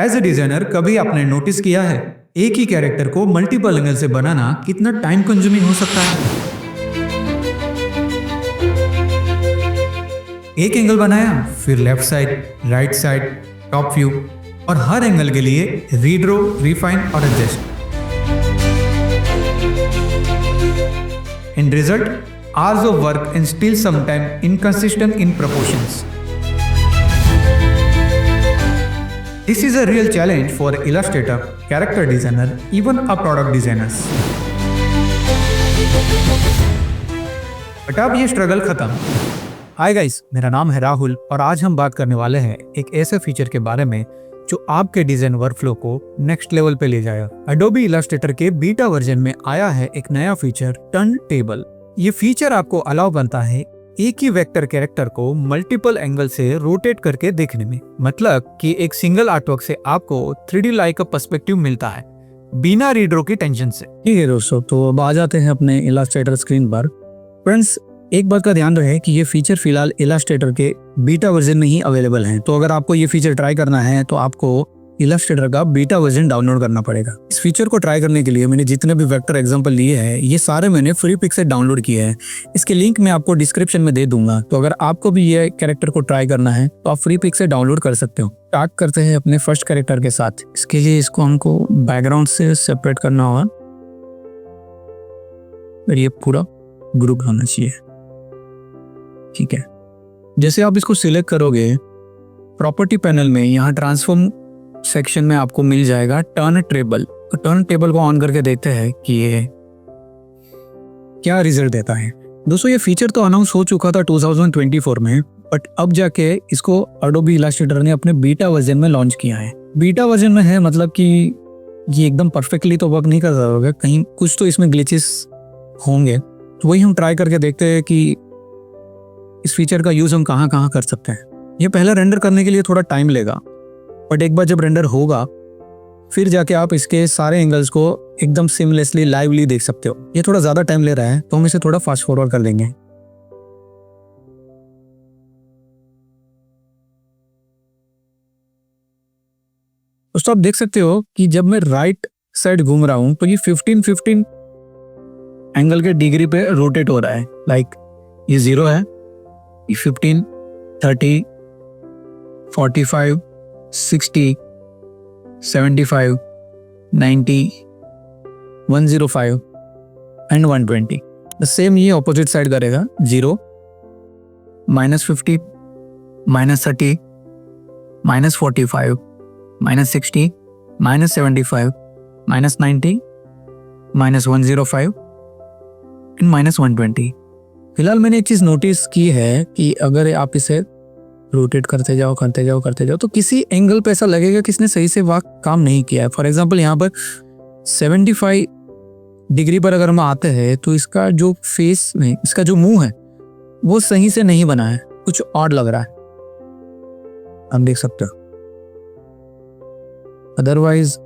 As a designer कभी आपने notice किया है एक ही कैरेक्टर को मल्टीपल एंगल से बनाना कितना टाइम कंज्यूमिंग हो सकता है। एक एंगल बनाया, फिर left side, right side, top view और हर एंगल के लिए रीड्रो, रिफाइन और adjust. In result, hours of work and still sometimes inconsistent in proportions. This is a real challenge for illustrator, character designer, even a product designers. But अब ये struggle खत्म। Hi guys, मेरा नाम है राहुल और आज हम बात करने वाले हैं एक ऐसे फीचर के बारे में जो आपके डिजाइन वर्कफ्लो को नेक्स्ट लेवल पे ले जाएगा। Adobe Illustrator के बीटा वर्जन में आया है एक नया फीचर, टर्न टेबल। ये फीचर आपको अलाउ बनता है एक ही वेक्टर कैरेक्टर को मल्टीपल एंगल से रोटेट करके देखने में। मतलब कि एक सिंगल आर्टवर्क से आपको 3D लाइक पर्सपेक्टिव मिलता है बिना रीडरो की टेंशन से। ठीक है दोस्तों, तो अब आ जाते हैं अपने इलास्ट्रेटर स्क्रीन पर। फ्रेंड्स, एक बात का ध्यान रहे कि ये फीचर फिलहाल इलास्ट्रेटर के बीटा वर्जन में ही अवेलेबल है। तो अगर आपको ये फीचर ट्राई करना है तो आपको इलास्ट्रेटर का बीटा वर्जन डाउनलोड करना पड़ेगा। इस फीचर को ट्राई करने के लिए मैंने जितने भी वेक्टर एग्जांपल लिए हैं ये सारे मैंने फ्री पिक से डाउनलोड किए हैं। इसके लिंक मैं आपको डिस्क्रिप्शन में दे दूंगा। तो अगर आपको भी ये कैरेक्टर को ट्राई करना है तो आप फ्री पिक से डाउनलोड कर सकते हो। स्टार्ट करते हैं अपने फर्स्ट कैरेक्टर के साथ। इसके लिए इसको हमको बैकग्राउंड से सेपरेट करना होगा और ये पूरा ग्रुप होना चाहिए। ठीक है, जैसे आप इसको सिलेक्ट करोगे प्रॉपर्टी पैनल में यहाँ ट्रांसफॉर्म सेक्शन में आपको मिल जाएगा टर्न टेबल। तो टर्न टेबल को ऑन करके देखते हैं कि ये क्या रिजल्ट देता है। दोस्तों, ये फीचर तो अनाउंस हो चुका था 2024 में, बट अब जाके इसको Adobe Illustrator ने अपने बीटा वर्जन में लॉन्च किया है। बीटा वर्जन में है मतलब कि ये एकदम परफेक्टली तो वर्क नहीं कर रहा होगा, कहीं कुछ तो इसमें ग्लिचेस होंगे। तो वही हम ट्राई करके देखते हैं कि इस फीचर का यूज हम कहाँ कहाँ कर सकते हैं। ये पहला रेंडर करने के लिए थोड़ा टाइम लेगा, बट एक बार जब रेंडर होगा फिर जाके आप इसके सारे एंगल्स को एकदम सिमलेसली लाइवली देख सकते हो। ये थोड़ा ज्यादा टाइम ले रहा है तो हम इसे थोड़ा फास्ट फॉरवर्ड कर देंगे। दोस्तों, आप देख सकते हो कि जब मैं राइट साइड घूम रहा हूं तो ये 15 एंगल के डिग्री पे रोटेट हो रहा है। लाइक ये 0 है, ये 15, 30, 45, 60, 75, 90, 105 एंड 120। द सेम ये ऑपोजिट साइड करेगा। 0, -50, -30, -45, -60, -75, -90, -105 एंड -120। फिलहाल मैंने एक चीज नोटिस की है कि अगर आप इसे रोटेट करते जाओ तो किसी एंगल पे ऐसा लगेगा कि इसने सही से वहाँ काम नहीं किया है। फॉर एग्जांपल यहाँ पर 75 डिग्री पर अगर हम आते हैं तो इसका जो फेस में इसका जो मुंह है वो सही से नहीं बना है, कुछ ऑड लग रहा है, आप देख सकते हो। अदरवाइज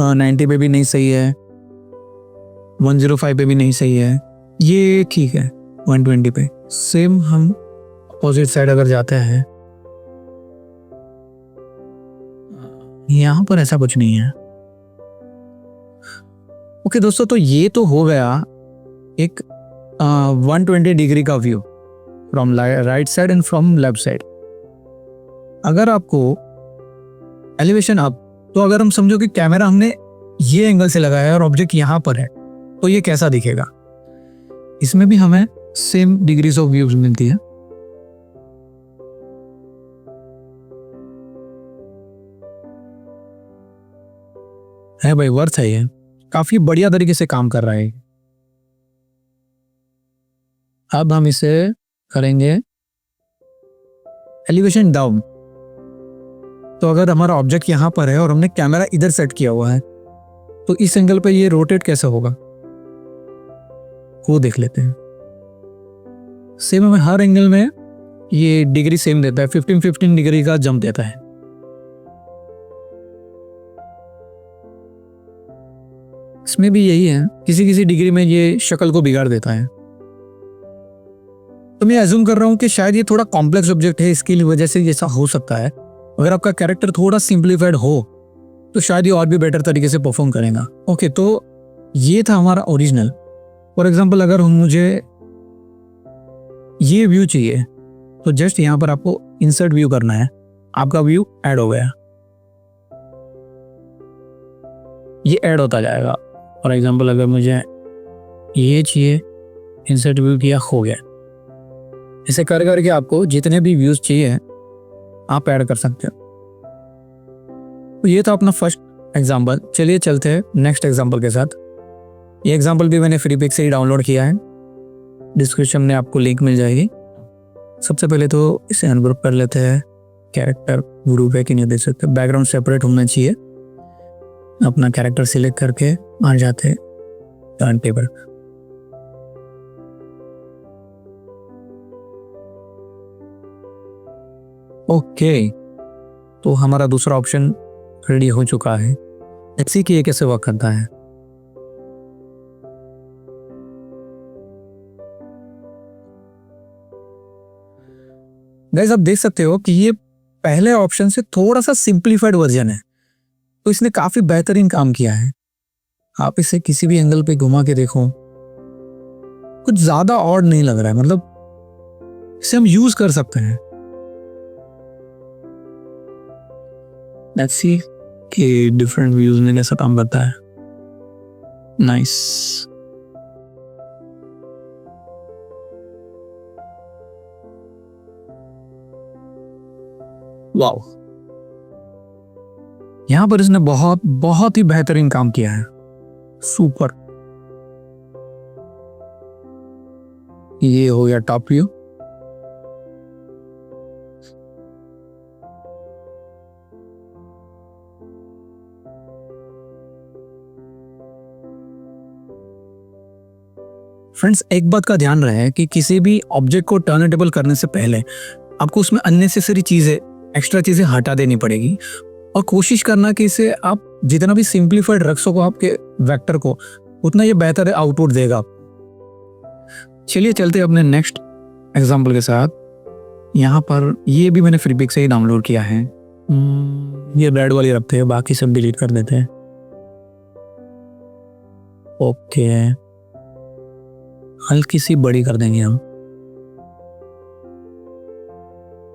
90 पे भी नहीं सही है, 105 पे भी नहीं सही है, ये ठीक है। 120 पे सेम हम अपोजिट साइड अगर जाते हैं, यहां पर ऐसा कुछ नहीं है। ओके दोस्तों, तो ये तो हो गया एक 120 डिग्री का view from right side and from left side. अगर आपको एलिवेशन अप, तो अगर हम समझो कि कैमरा हमने ये एंगल से लगाया है और ऑब्जेक्ट यहां पर है तो ये कैसा दिखेगा। इसमें भी हमें सेम डिग्रीज ऑफ व्यूज मिलती है भाई, वर्थ है। ये काफी बढ़िया तरीके से काम कर रहा है। अब हम इसे करेंगे एलिवेशन डाउन। तो अगर हमारा ऑब्जेक्ट यहां पर है और हमने कैमरा इधर सेट किया हुआ है तो इस एंगल पे ये रोटेट कैसे होगा वो देख लेते हैं। सेम हमें हर एंगल में ये डिग्री सेम देता है, 15 डिग्री का जंप देता है। इसमें भी यही है, किसी किसी डिग्री में ये शक्ल को बिगाड़ देता है। तो मैं अज्यूम कर रहा हूँ कि शायद ये थोड़ा कॉम्प्लेक्स ऑब्जेक्ट है, इसकी वजह से ऐसा हो सकता है। अगर आपका कैरेक्टर थोड़ा सिंप्लीफाइड हो तो शायद ये और भी बेटर तरीके से परफॉर्म करेगा। ओके, तो ये था हमारा ओरिजिनल। फॉर एग्जाम्पल अगर मुझे ये व्यू चाहिए तो जस्ट यहाँ पर आपको इंसर्ट व्यू करना है, आपका व्यू ऐड हो गया, ये ऐड होता जाएगा। फॉर एग्जाम्पल अगर मुझे ये चाहिए, इंसर्ट व्यू किया, हो गया। ऐसे कर करके आपको जितने भी व्यूज चाहिए आप ऐड कर सकते हो। तो ये था अपना फर्स्ट एग्जाम्पल। चलिए चलते हैं नेक्स्ट एग्जाम्पल के साथ। ये एग्जाम्पल भी मैंने फ्री पिक से ही डाउनलोड किया है, डिस्क्रिप्शन में आपको लिंक मिल जाएगी। सबसे पहले तो इसे अनग्रुप कर लेते हैं। कैरेक्टर ग्रुप है कि नहीं देख सकते, बैकग्राउंड सेपरेट होना चाहिए। अपना कैरेक्टर सिलेक्ट करके आ जाते हैं टर्न टेबल। ओके, तो हमारा दूसरा ऑप्शन रेडी हो चुका है। लेट्स सी कि ये कैसे वर्क करता है। गाइस आप देख सकते हो कि ये पहले ऑप्शन से थोड़ा सा सिंप्लीफाइड वर्जन है, तो इसने काफी बेहतरीन काम किया है। आप इसे किसी भी एंगल पे घुमा के देखो, कुछ ज्यादा ऑड नहीं लग रहा है, मतलब इसे हम यूज कर सकते हैं। लेट्स सी कि डिफरेंट व्यूज में कैसा काम करता है। नाइस। वाओ, यहां पर इसने बहुत बहुत ही बेहतरीन काम किया है। सुपर। ये हो गया टॉप व्यू। फ्रेंड्स, एक बात का ध्यान रहे कि किसी भी ऑब्जेक्ट को टर्नेटेबल करने से पहले आपको उसमें अननेसेसरी चीजें, एक्स्ट्रा चीजें हटा देनी पड़ेगी, और कोशिश करना कि इसे आप जितना भी सिंप्लीफाइड रख सको आपके वेक्टर को, उतना ये बेहतर आउटपुट देगा। चलिए चलते अपने नेक्स्ट एग्जांपल के साथ। यहाँ पर ये भी मैंने फ्री पिक से ही डाउनलोड किया है। ये रेड वाली रखते हैं, बाकी सब डिलीट कर देते हैं। ओके, हल्की सी बड़ी कर देंगे हम।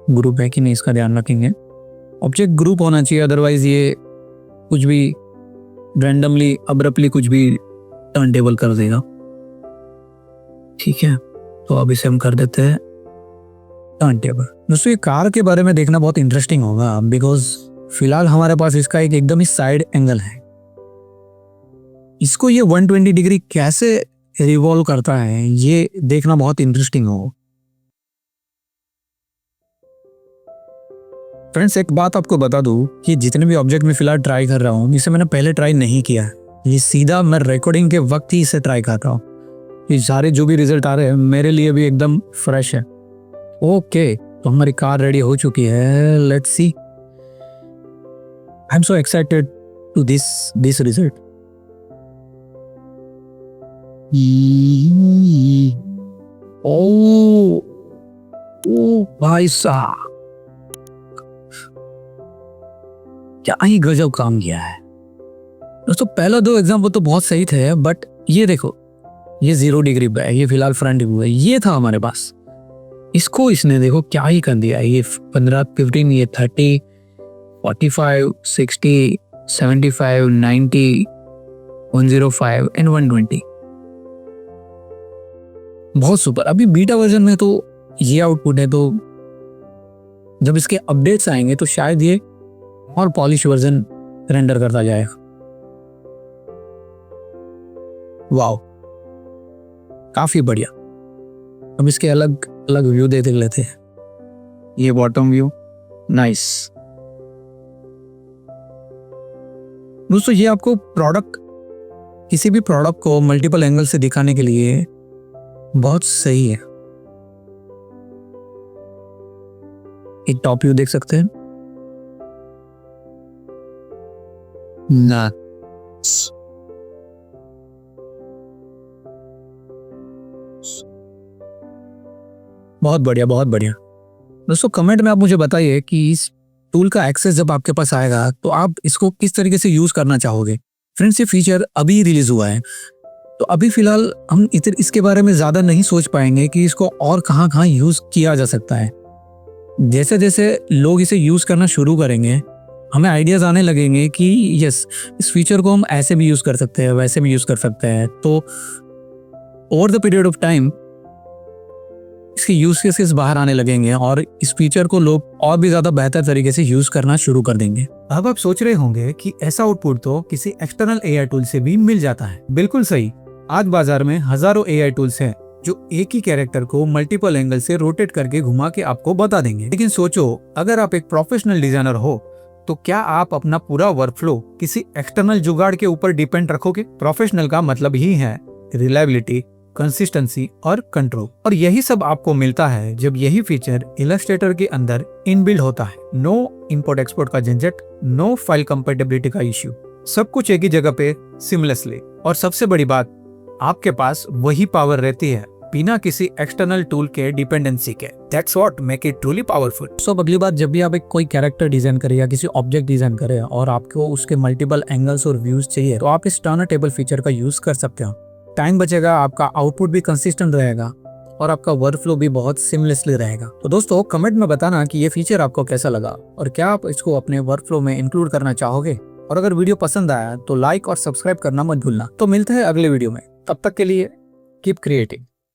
ग्रुप है कि नहीं इसका ध्यान रखेंगे। ऑब्जेक्ट ग्रुप होना चाहिए, अदरवाइज ये कुछ भी रैंडमली अब्रप्टली कुछ भी टर्न टेबल कर देगा। ठीक है, तो अब इसे हम कर देते हैं टर्न टेबल। दोस्तों, ये कार के बारे में देखना बहुत इंटरेस्टिंग होगा, बिकॉज फिलहाल हमारे पास इसका एक एकदम ही साइड एंगल है। इसको ये 120 डिग्री कैसे रिवॉल्व करता है ये देखना बहुत इंटरेस्टिंग होगा। फ्रेंड्स, एक बात आपको बता दूं कि जितने भी ऑब्जेक्ट में फिलहाल ट्राई कर रहा हूँ, इसे मैंने पहले ट्राई नहीं किया है। ये सीधा मैं रिकॉर्डिंग के वक्त ही इसे ट्राई कर रहा हूँ। ये सारे जो भी रिजल्ट आ रहे हैं मेरे लिए भी एकदम फ्रेश है। ओके, तो हमारी कार रेडी हो चुकी है। Let's see. I am so excited to this result. ओ भाई साहब, क्या ही गजब काम किया है। दोस्तों, पहला दो एग्जाम्पल तो बहुत सही थे, बट ये देखो, ये 0 डिग्री पे है, ये फिलहाल फ्रंट व्यू है। ये था हमारे पास, इसको इसने देखो क्या ही कर दिया। ये 15, 15, ये 30, 45, 60, 75, 90, 105 एंड 120। बहुत सुपर। अभी बीटा वर्जन में तो ये आउटपुट है, तो जब इसके अपडेट्स आएंगे तो शायद ये और पॉलिश वर्जन रेंडर करता जाएगा। वाओ, काफी बढ़िया। अब इसके अलग अलग व्यू देख लेते हैं। ये बॉटम व्यू, नाइस। दोस्तों, ये आपको किसी भी प्रोडक्ट को मल्टीपल एंगल से दिखाने के लिए बहुत सही है। एक टॉप व्यू देख सकते हैं। बहुत बढ़िया, बहुत बढ़िया। दोस्तों, कमेंट में आप मुझे बताइए कि इस टूल का एक्सेस जब आपके पास आएगा तो आप इसको किस तरीके से यूज करना चाहोगे। फ्रेंड्स, ये फीचर अभी रिलीज हुआ है, तो अभी फिलहाल हम इसके बारे में ज्यादा नहीं सोच पाएंगे कि इसको और कहाँ कहाँ यूज किया जा सकता है। जैसे जैसे लोग इसे यूज करना शुरू करेंगे, हमें आइडियाज आने लगेंगे कि यस, इस फीचर को हम ऐसे भी यूज कर सकते हैं, वैसे भी यूज कर सकते हैं। तो over the period of time इसके यूज केसेस बाहर आने लगेंगे और इस फीचर को लोग और भी ज्यादा बेहतर तरीके से यूज करना शुरू कर देंगे। अब आप सोच रहे होंगे कि ऐसा आउटपुट तो किसी एक्सटर्नल एआई टूल से भी मिल जाता है। बिल्कुल सही, आज बाजार में हजारों एआई टूल्स हैं जो एक ही कैरेक्टर को मल्टीपल एंगल से रोटेट करके घुमा के आपको बता देंगे। लेकिन सोचो, अगर आप एक प्रोफेशनल डिजाइनर हो तो क्या आप अपना पूरा वर्कफ्लो किसी एक्सटर्नल जुगाड़ के ऊपर डिपेंड रखोगे? प्रोफेशनल का मतलब ही है रिलायबिलिटी, कंसिस्टेंसी और कंट्रोल, और यही सब आपको मिलता है जब यही फीचर इलस्ट्रेटर के अंदर इनबिल्ड होता है। नो इंपोर्ट एक्सपोर्ट का झंझट, नो फाइल कंपैटिबिलिटी का इश्यू, सब कुछ एक ही जगह पे सिमलेसली। और सबसे बड़ी बात, आपके पास वही पावर रहती है बिना किसी एक्सटर्नल टूल के डिपेंडेंसी के। That's what make it truly powerful। सो अगली बार जब भी आप एक कोई कैरेक्टर डिजाइन करें या किसी ऑब्जेक्ट डिजाइन करें और आपको उसके मल्टीपल एंगल्स और व्यूज चाहिए, तो आप इस टर्न टेबल फीचर का यूज कर सकते हो। टाइम बचेगा, आपका आउटपुट भी कंसिस्टेंट रहेगा और आपका वर्कफ्लो भी बहुत सिमलेसली रहेगा। तो दोस्तों, कमेंट में बताना कि ये फीचर आपको कैसा लगा और क्या आप इसको अपने वर्कफ्लो में इंक्लूड करना चाहोगे। और अगर वीडियो पसंद आया तो लाइक और सब्सक्राइब करना मत भूलना। तो मिलते हैं अगले वीडियो में, तब तक के लिए कीप क्रिएटिंग।